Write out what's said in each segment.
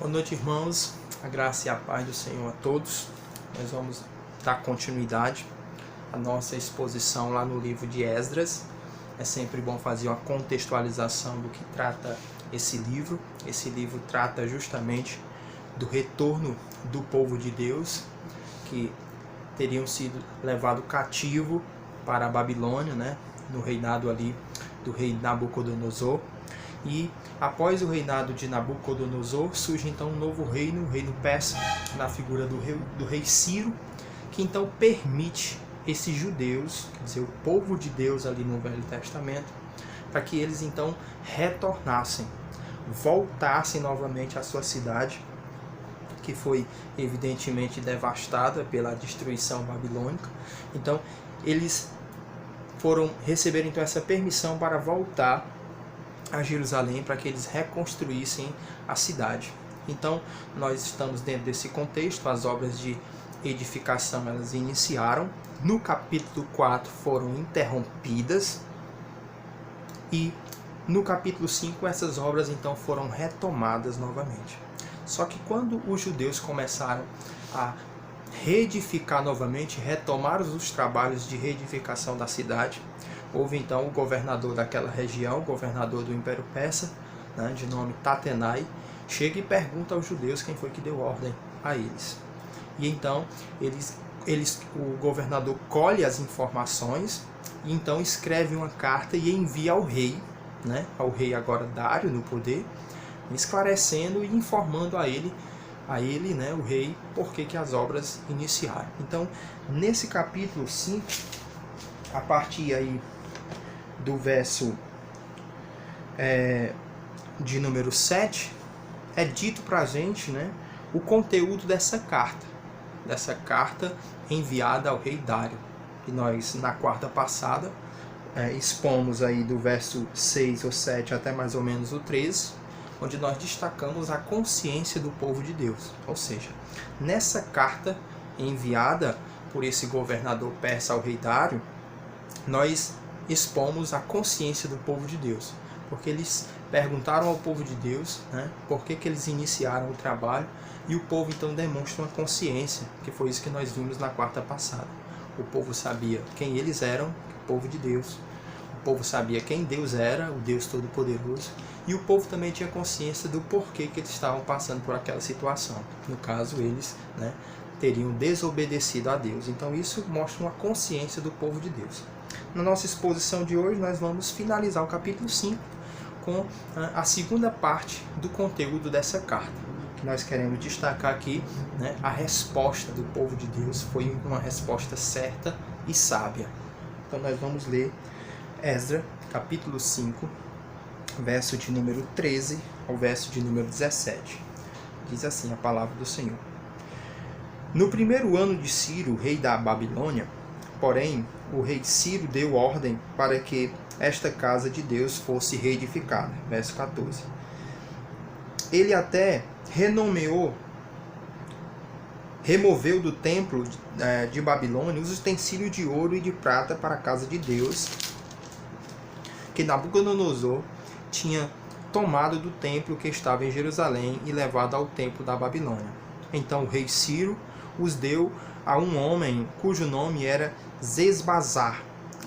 Boa noite, irmãos. A graça e a paz do Senhor a todos. Nós vamos dar continuidade à nossa exposição lá no livro de Esdras. É sempre bom fazer uma contextualização do que trata esse livro. Esse livro trata justamente do retorno do povo de Deus, que teriam sido levados cativo para a Babilônia, no reinado ali do rei Nabucodonosor. E após o reinado de Nabucodonosor, surge então um novo reino, o reino persa, na figura do rei Ciro, que então permite esses judeus, quer dizer, o povo de Deus ali no Velho Testamento, para que eles então retornassem, voltassem novamente à sua cidade, que foi evidentemente devastada pela destruição babilônica. Então, eles receberam então essa permissão para voltar a Jerusalém, para que eles reconstruíssem a cidade. Então, nós estamos dentro desse contexto. As obras de edificação elas iniciaram. No capítulo 4 foram interrompidas. E no capítulo 5 essas obras então foram retomadas novamente. Só que quando os judeus começaram a reedificar novamente, retomar os trabalhos de reedificação da cidade, houve então o governador daquela região, o governador do Império Persa, de nome Tatenai, chega e pergunta aos judeus quem foi que deu ordem a eles. E então o governador colhe as informações e então escreve uma carta e envia ao rei, ao rei agora Dário no poder, esclarecendo e informando a ele, o rei, por que as obras iniciaram. Então, nesse capítulo 5, a partir aí do verso de número 7, é dito para a gente o conteúdo dessa carta enviada ao rei Dário. E nós, na quarta passada, expomos aí do verso 6 ou 7 até mais ou menos o 13, onde nós destacamos a consciência do povo de Deus. Ou seja, nessa carta enviada por esse governador persa ao rei Dário, nós expomos a consciência do povo de Deus, porque eles perguntaram ao povo de Deus por que eles iniciaram o trabalho, e o povo então demonstra uma consciência, que foi isso que nós vimos na quarta passada. O povo sabia quem eles eram, o povo de Deus. O povo sabia quem Deus era, o Deus Todo-Poderoso, e o povo também tinha consciência do porquê que eles estavam passando por aquela situação. No caso, eles teriam desobedecido a Deus. Então isso mostra uma consciência do povo de Deus. Na nossa exposição de hoje, nós vamos finalizar o capítulo 5 com a segunda parte do conteúdo dessa carta. Que nós queremos destacar aqui, a resposta do povo de Deus foi uma resposta certa e sábia. Então nós vamos ler Esdras, capítulo 5, verso de número 13 ao verso de número 17. Diz assim a palavra do Senhor. No primeiro ano de Ciro, rei da Babilônia, porém, o rei Ciro deu ordem para que esta casa de Deus fosse reedificada. Verso 14. Ele até removeu do templo de Babilônia os utensílios de ouro e de prata para a casa de Deus, que Nabucodonosor tinha tomado do templo que estava em Jerusalém e levado ao templo da Babilônia. Então o rei Ciro os deu a um homem cujo nome era Sesbazar,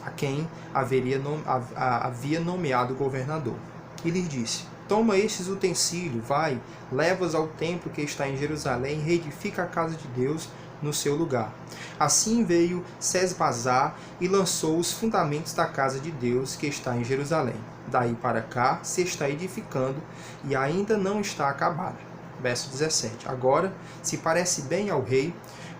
a quem havia nomeado governador. E lhe disse: toma estes utensílios, vai, leva-os ao templo que está em Jerusalém e reedifica a casa de Deus no seu lugar. Assim veio Sesbazar e lançou os fundamentos da casa de Deus que está em Jerusalém. Daí para cá se está edificando e ainda não está acabada. Verso 17. Agora, se parece bem ao rei,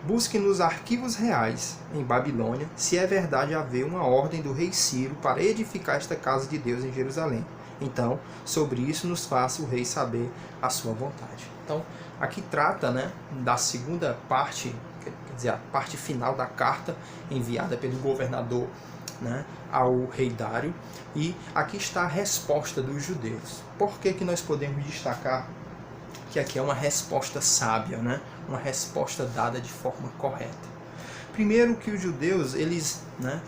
busque nos arquivos reais em Babilônia se é verdade haver uma ordem do rei Ciro para edificar esta casa de Deus em Jerusalém. Então, sobre isso nos faça o rei saber a sua vontade. Então, aqui trata da segunda parte, quer dizer, a parte final da carta enviada pelo governador ao rei Dário. E aqui está a resposta dos judeus. Por que nós podemos destacar que aqui é uma resposta sábia, uma resposta dada de forma correta? Primeiro, que os judeus eles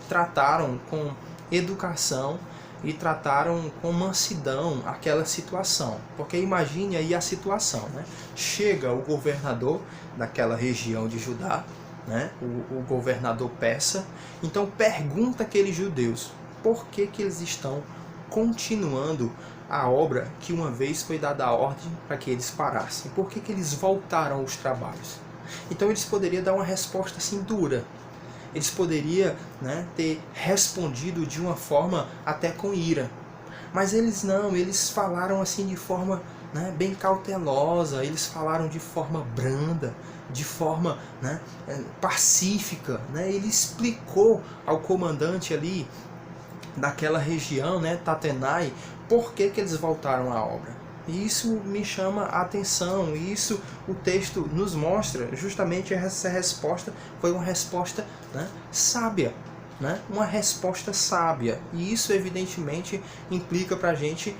trataram com educação e trataram com mansidão aquela situação. Porque imagine aí a situação, né? Chega o governador daquela região de Judá, né? O governador persa, então pergunta aqueles judeus por que eles estão continuando a obra que uma vez foi dada a ordem para que eles parassem. Por que eles voltaram aos trabalhos? Então eles poderiam dar uma resposta assim dura. Eles poderiam, né, ter respondido de uma forma até com ira. Mas eles não, eles falaram assim de forma, né, bem cautelosa, eles falaram de forma branda, de forma, né, pacífica. Né? Ele explicou ao comandante ali daquela região, né, Tatenai, por que eles voltaram à obra. E isso me chama a atenção, e isso o texto nos mostra. Justamente essa resposta foi uma resposta, né, sábia, né? Uma resposta sábia. E isso evidentemente implica para a gente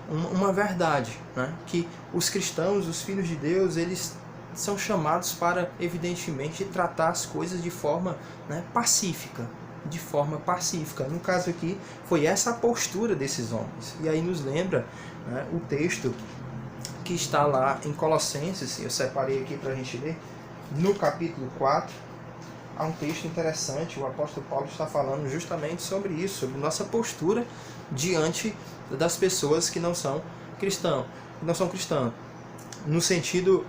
uma verdade, né? Que os cristãos, os filhos de Deus, eles são chamados para evidentemente tratar as coisas de forma, né, pacífica. De forma pacífica. No caso aqui, foi essa a postura desses homens. E aí nos lembra, né, o texto que está lá em Colossenses, eu separei aqui para a gente ler, no capítulo 4, há um texto interessante, o apóstolo Paulo está falando justamente sobre isso, sobre nossa postura diante das pessoas que não são cristãos, no sentido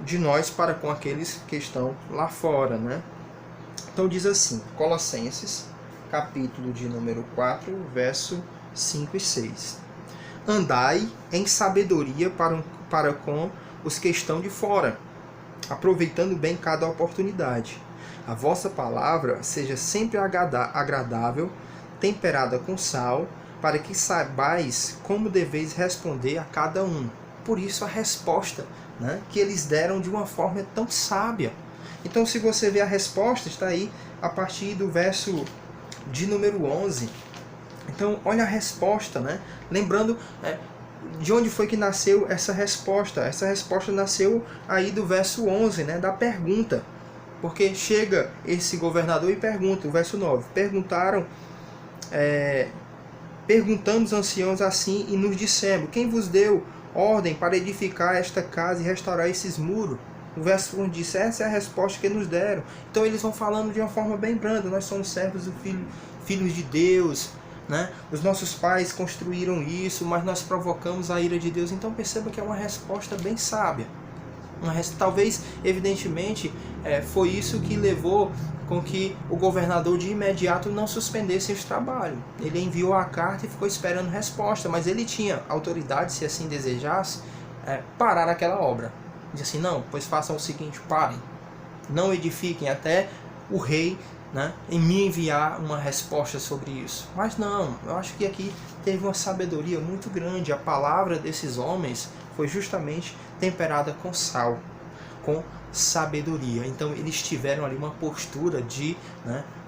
de nós para com aqueles que estão lá fora, né? Então diz assim, Colossenses, capítulo de número 4, verso 5 e 6. Andai em sabedoria para com os que estão de fora, aproveitando bem cada oportunidade. A vossa palavra seja sempre agradável, temperada com sal, para que saibais como deveis responder a cada um. Por isso a resposta, né, que eles deram de uma forma tão sábia. Então, se você ver a resposta, está aí a partir do verso de número 11. Então, olha a resposta, né? Lembrando de onde foi que nasceu essa resposta. Essa resposta nasceu aí do verso 11, né? Da pergunta. Porque chega esse governador e pergunta, o verso 9. Perguntamos anciãos assim e nos dissemos, quem vos deu ordem para edificar esta casa e restaurar esses muros? O verso 1 diz, essa é a resposta que nos deram. Então eles vão falando de uma forma bem branda, nós somos servos do filhos de Deus, né? Os nossos pais construíram isso, mas nós provocamos a ira de Deus. Então perceba que é uma resposta bem sábia. Talvez, evidentemente, foi isso que levou com que o governador de imediato não suspendesse esse trabalho. Ele enviou a carta e ficou esperando resposta, mas ele tinha autoridade, se assim desejasse, parar aquela obra. Diz assim, não, pois façam o seguinte, parem, não edifiquem até o rei, né, em me enviar uma resposta sobre isso. Mas não, eu acho que aqui teve uma sabedoria muito grande. A palavra desses homens foi justamente temperada com sal, com sabedoria. Então eles tiveram ali uma postura de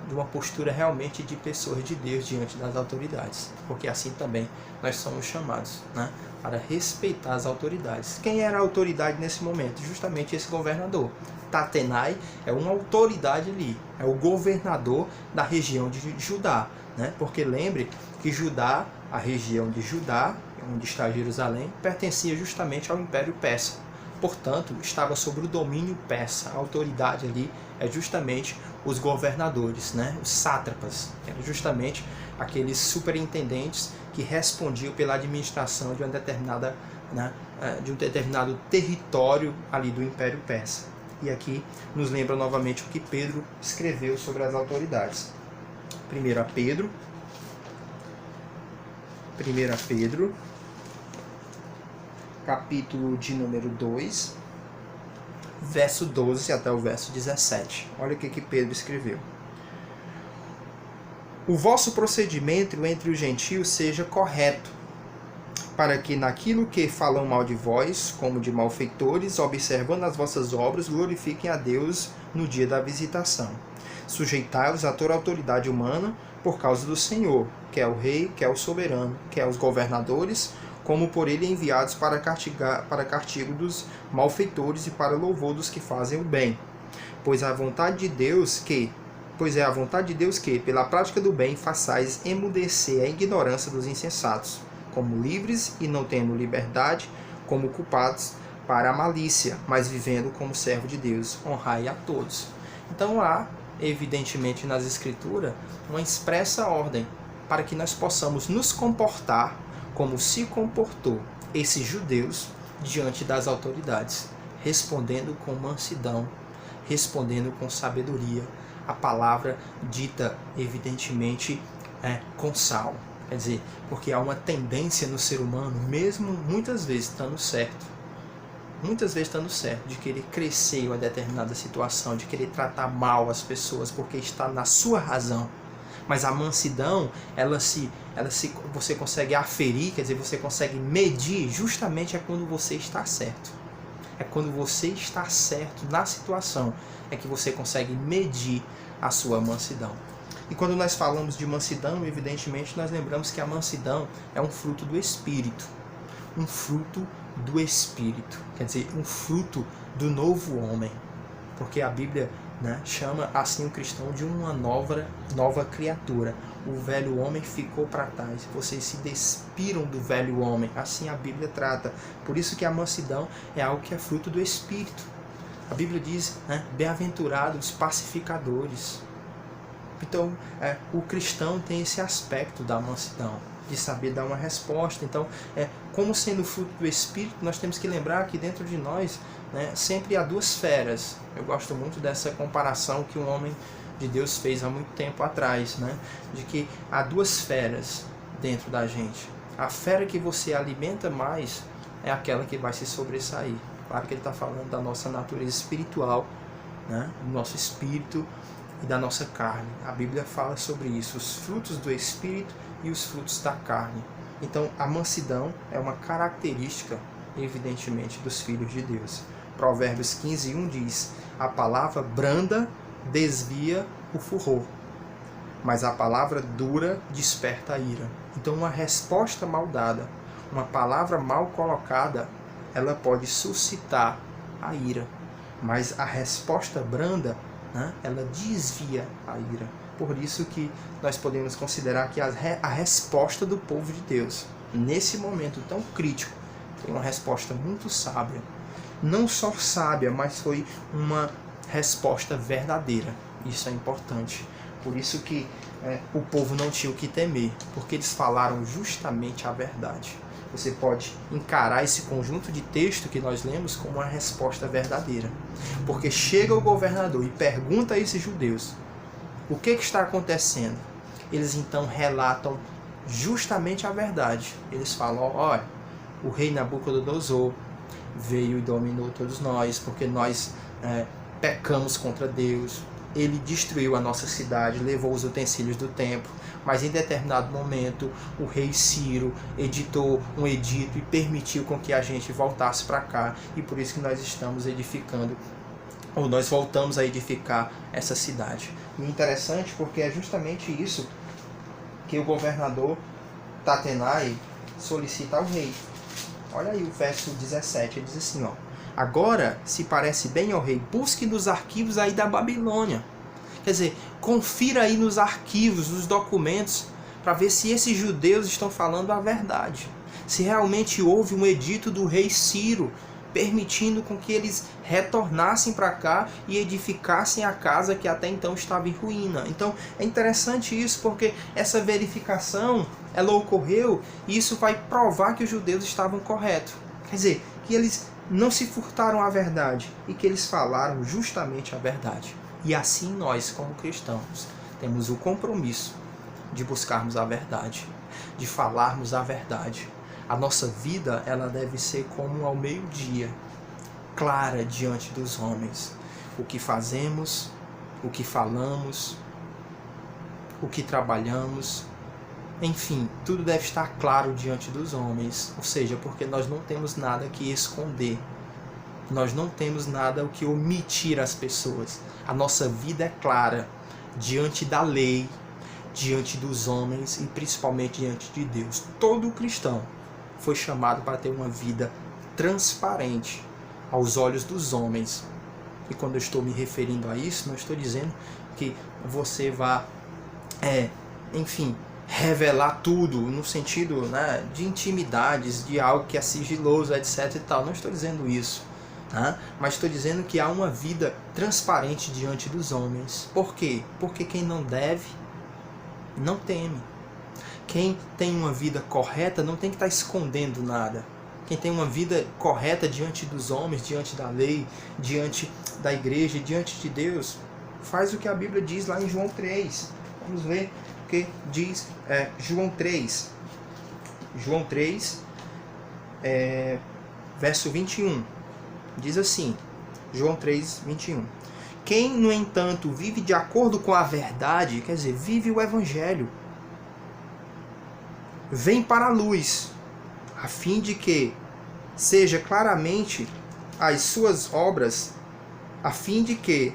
uma postura realmente de pessoas de Deus diante das autoridades, porque assim também nós somos chamados, né, para respeitar as autoridades. Quem era a autoridade nesse momento? Justamente esse governador. Tatenai é uma autoridade ali, é o governador da região de Judá, né? Porque lembre que Judá, a região de Judá, onde está Jerusalém, pertencia justamente ao Império Persa. Portanto, estava sob o domínio persa. A autoridade ali é justamente os governadores, né? Os sátrapas, eram justamente aqueles superintendentes que respondiam pela administração de uma determinada, né, de um determinado território ali do Império Persa. E aqui nos lembra novamente o que Pedro escreveu sobre as autoridades. 1 Pedro, capítulo de número 2, verso 12 até o verso 17. Olha o que Pedro escreveu. O vosso procedimento entre os gentios seja correto, para que naquilo que falam mal de vós, como de malfeitores, observando as vossas obras, glorifiquem a Deus no dia da visitação. Sujeitai-vos a toda autoridade humana por causa do Senhor, que é o Rei, que é o soberano, que é os governadores, como por ele enviados para castigo dos malfeitores e para louvor dos que fazem o bem. Pois a vontade de Deus que, Pois é a vontade de Deus que, pela prática do bem, façais emudecer a ignorância dos insensatos, como livres e não tendo liberdade, como culpados para a malícia, mas vivendo como servo de Deus. Honrai a todos. Então há, evidentemente, nas Escrituras, uma expressa ordem para que nós possamos nos comportar como se comportou esses judeus diante das autoridades, respondendo com mansidão, respondendo com sabedoria, a palavra dita, evidentemente, com sal. Quer dizer, porque há uma tendência no ser humano, mesmo muitas vezes estando certo, de querer crescer em uma determinada situação, de querer tratar mal as pessoas porque está na sua razão. Mas a mansidão, você consegue aferir, quer dizer, você consegue medir, justamente é quando você está certo. É quando você está certo na situação, é que você consegue medir a sua mansidão. E quando nós falamos de mansidão, evidentemente, nós lembramos que a mansidão é um fruto do Espírito. Um fruto do Espírito. Quer dizer, um fruto do novo homem. Porque a Bíblia, chama assim o cristão de uma nova criatura. O velho homem ficou para trás. Vocês se despiram do velho homem. Assim a Bíblia trata. Por isso que a mansidão é algo que é fruto do Espírito. A Bíblia diz, bem-aventurados os pacificadores. Então, o cristão tem esse aspecto da mansidão, de saber dar uma resposta. Então, como sendo fruto do Espírito, nós temos que lembrar que dentro de nós, sempre há duas feras. Eu gosto muito dessa comparação que um homem de Deus fez há muito tempo atrás, de que há duas feras dentro da gente. A fera que você alimenta mais é aquela que vai se sobressair. Claro que ele está falando da nossa natureza espiritual, do nosso espírito e da nossa carne. A Bíblia fala sobre isso, os frutos do Espírito e os frutos da carne. Então, a mansidão é uma característica, evidentemente, dos filhos de Deus. Provérbios 15:1 diz: a palavra branda desvia o furor, mas a palavra dura desperta a ira. Então, uma resposta mal dada, uma palavra mal colocada, ela pode suscitar a ira. Mas a resposta branda, ela desvia a ira. Por isso que nós podemos considerar que a resposta do povo de Deus, nesse momento tão crítico, foi uma resposta muito sábia. Não só sábia, mas foi uma resposta verdadeira. Isso é importante. Por isso que o povo não tinha o que temer, porque eles falaram justamente a verdade. Você pode encarar esse conjunto de texto que nós lemos como uma resposta verdadeira. Porque chega o governador e pergunta a esses judeus o que está acontecendo. Eles então relatam justamente a verdade. Eles falam, olha, o rei Nabucodonosor veio e dominou todos nós, porque nós pecamos contra Deus. Ele destruiu a nossa cidade, levou os utensílios do templo, mas em determinado momento o rei Ciro editou um edito e permitiu com que a gente voltasse para cá, e por isso que nós estamos edificando, ou nós voltamos a edificar essa cidade. E interessante porque é justamente isso que o governador Tatenai solicita ao rei. Olha aí o verso 17, ele diz assim, agora, se parece bem ao rei, busque nos arquivos aí da Babilônia. Quer dizer, confira aí nos arquivos, nos documentos, para ver se esses judeus estão falando a verdade. Se realmente houve um edito do rei Ciro, permitindo com que eles retornassem para cá e edificassem a casa que até então estava em ruína. Então, é interessante isso, porque essa verificação, ela ocorreu, e isso vai provar que os judeus estavam corretos. Quer dizer, que eles não se furtaram à verdade e que eles falaram justamente a verdade. E assim nós, como cristãos, temos o compromisso de buscarmos a verdade, de falarmos a verdade. A nossa vida, ela deve ser como ao meio-dia, clara diante dos homens. O que fazemos, o que falamos, o que trabalhamos, enfim, tudo deve estar claro diante dos homens, ou seja, porque nós não temos nada que esconder, nós não temos nada o que omitir às pessoas. A nossa vida é clara diante da lei, diante dos homens e principalmente diante de Deus. Todo cristão foi chamado para ter uma vida transparente aos olhos dos homens. E quando eu estou me referindo a isso, não estou dizendo porque você vá, enfim, revelar tudo no sentido, né, de intimidades, de algo que é sigiloso, etc e tal. Não estou dizendo isso, né? Mas estou dizendo que há uma vida transparente diante dos homens. Por quê? Porque quem não deve, não teme. Quem tem uma vida correta não tem que estar escondendo nada. Quem tem uma vida correta diante dos homens, diante da lei, diante da igreja, diante de Deus, faz o que a Bíblia diz lá em João 3. Vamos ver o que diz João 3. João 3, verso 21. Diz assim, João 3, 21. Quem, no entanto, vive de acordo com a verdade, quer dizer, vive o Evangelho, vem para a luz, a fim de que seja claramente as suas obras, a fim de que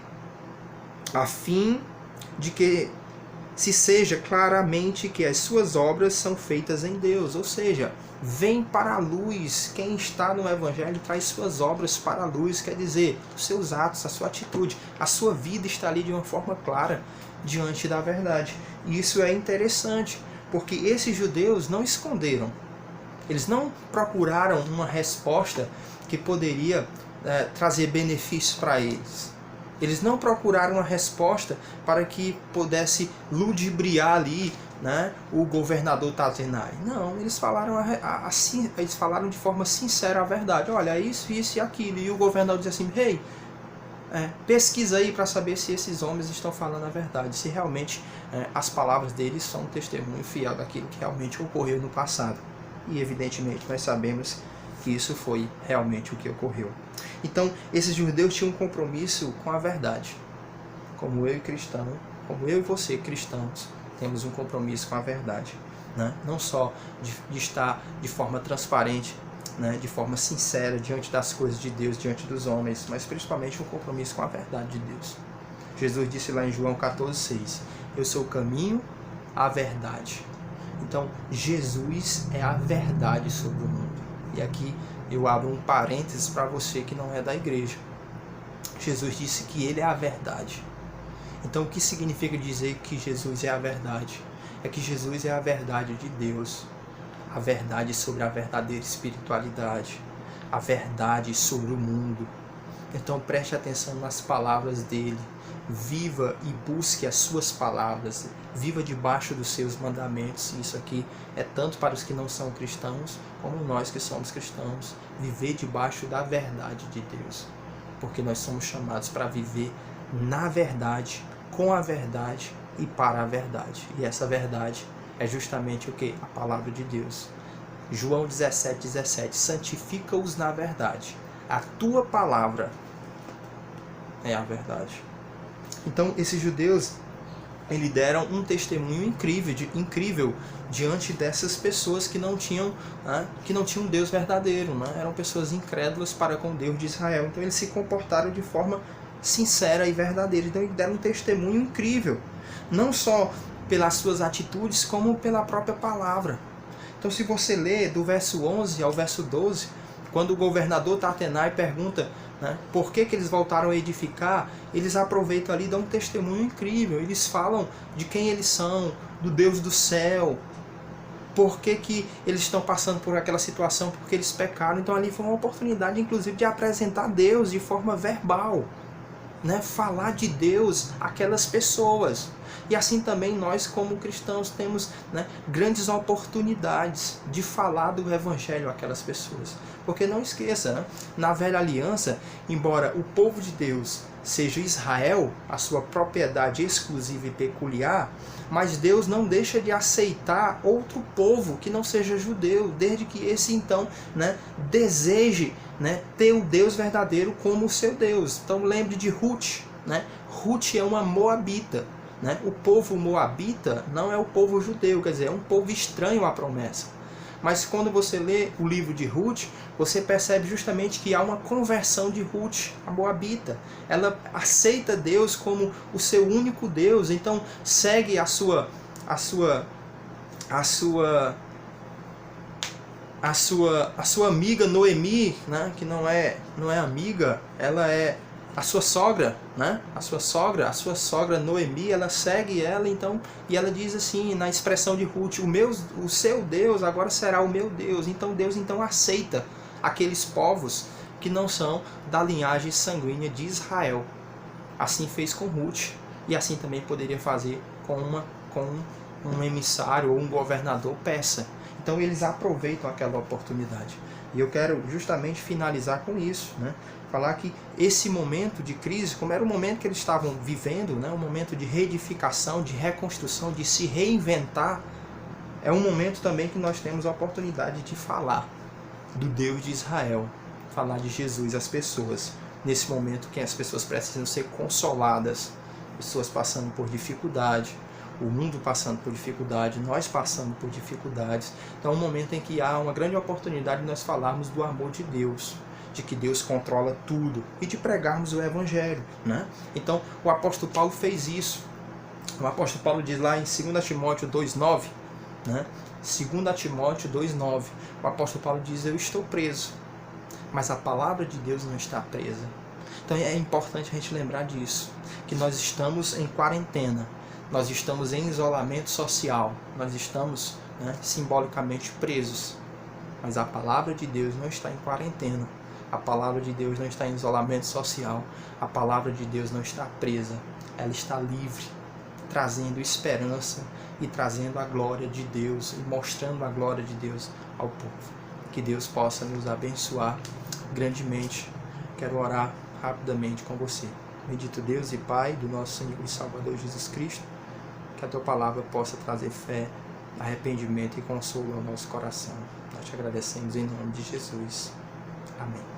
se seja claramente que as suas obras são feitas em Deus. Ou seja, vem para a luz. Quem está no Evangelho traz suas obras para a luz, quer dizer, os seus atos, a sua atitude, a sua vida está ali de uma forma clara diante da verdade. E isso é interessante, porque esses judeus não esconderam. Eles não procuraram uma resposta que poderia trazer benefício para eles. Eles não procuraram uma resposta para que pudesse ludibriar ali, né, o governador Tatenai. Não, eles falaram assim, eles falaram de forma sincera a verdade. Olha, isso, isso e aquilo. E o governador diz assim, hey, pesquisa aí para saber se esses homens estão falando a verdade, se realmente as palavras deles são um testemunho fiel daquilo que realmente ocorreu no passado. E evidentemente nós sabemos que isso foi realmente o que ocorreu. Então, esses judeus tinham um compromisso com a verdade. Como eu e você, cristãos, temos um compromisso com a verdade, né? Não só de estar de forma transparente, né, de forma sincera diante das coisas de Deus, diante dos homens, mas principalmente um compromisso com a verdade de Deus. Jesus disse lá em João 14,6, eu sou o caminho, a verdade. Então, Jesus é a verdade sobre o mundo. E aqui eu abro um parênteses para você que não é da igreja. Jesus disse que ele é a verdade. Então, o que significa dizer que Jesus é a verdade? É que Jesus é a verdade de Deus. A verdade sobre a verdadeira espiritualidade. A verdade sobre o mundo. Então, preste atenção nas palavras dele. Viva e busque as suas palavras. Viva debaixo dos seus mandamentos. Isso aqui é tanto para os que não são cristãos, como nós que somos cristãos. Viver debaixo da verdade de Deus. Porque nós somos chamados para viver na verdade, com a verdade e para a verdade. E essa verdade é justamente o que? A palavra de Deus. João 17,17. Santifica-os na verdade. A tua palavra é a verdade. Então, esses judeus, eles deram um testemunho incrível diante dessas pessoas que não tinham um Deus verdadeiro, né? Eram pessoas incrédulas para com o Deus de Israel. Então, eles se comportaram de forma sincera e verdadeira. Então, eles deram um testemunho incrível, não só pelas suas atitudes, como pela própria palavra. Então, se você ler do verso 11 ao verso 12, quando o governador Tatenai pergunta, né, por que eles voltaram a edificar, eles aproveitam ali e dão um testemunho incrível. Eles falam de quem eles são, do Deus do céu, por que eles estão passando por aquela situação, porque eles pecaram. Então ali foi uma oportunidade, inclusive, de apresentar Deus de forma verbal, né, falar de Deus àquelas pessoas. E assim também nós, como cristãos, temos, né, grandes oportunidades de falar do Evangelho àquelas pessoas. Porque não esqueça, né, na velha aliança, embora o povo de Deus seja Israel, a sua propriedade exclusiva e peculiar, mas Deus não deixa de aceitar outro povo que não seja judeu, desde que esse então, né, deseje, né, ter o Deus verdadeiro como o seu Deus. Então lembre de Ruth, né? Ruth é uma moabita, né? O povo moabita não é o povo judeu, quer dizer, é um povo estranho à promessa. Mas quando você lê o livro de Ruth, você percebe justamente que há uma conversão de Ruth, a moabita. Ela aceita Deus como o seu único Deus, então segue a sua amiga Noemi, né, que não é amiga, ela é A sua sogra, né? A sua sogra Noemi, ela segue ela, então, e ela diz assim, na expressão de Ruth, o seu Deus agora será o meu Deus. Então Deus aceita aqueles povos que não são da linhagem sanguínea de Israel. Assim fez com Ruth, e assim também poderia fazer com um emissário ou um governador persa. Então eles aproveitam aquela oportunidade. E eu quero justamente finalizar com isso, né? Falar que esse momento de crise, como era o momento que eles estavam vivendo, né? Um momento de reedificação, de reconstrução, de se reinventar, é um momento também que nós temos a oportunidade de falar do Deus de Israel, falar de Jesus às pessoas. Nesse momento que as pessoas precisam ser consoladas, pessoas passando por dificuldade, o mundo passando por dificuldade, nós passando por dificuldades. Então é um momento em que há uma grande oportunidade de nós falarmos do amor de Deus, de que Deus controla tudo e de pregarmos o Evangelho, né? Então o apóstolo Paulo fez isso. O apóstolo Paulo diz lá em 2 Timóteo 2,9, né? 2 Timóteo 2,9, o apóstolo Paulo diz: eu estou preso, mas a palavra de Deus não está presa. Então é importante a gente lembrar disso, que nós estamos em quarentena, nós estamos em isolamento social, nós estamos, né, simbolicamente presos, mas a palavra de Deus não está em quarentena, a palavra de Deus não está em isolamento social, a palavra de Deus não está presa, ela está livre, trazendo esperança e trazendo a glória de Deus e mostrando a glória de Deus ao povo. Que Deus possa nos abençoar grandemente. Quero orar rapidamente com você. Bendito Deus e Pai do nosso Senhor e Salvador Jesus Cristo, que a Tua palavra possa trazer fé, arrependimento e consolo ao nosso coração. Nós te agradecemos em nome de Jesus. Amém.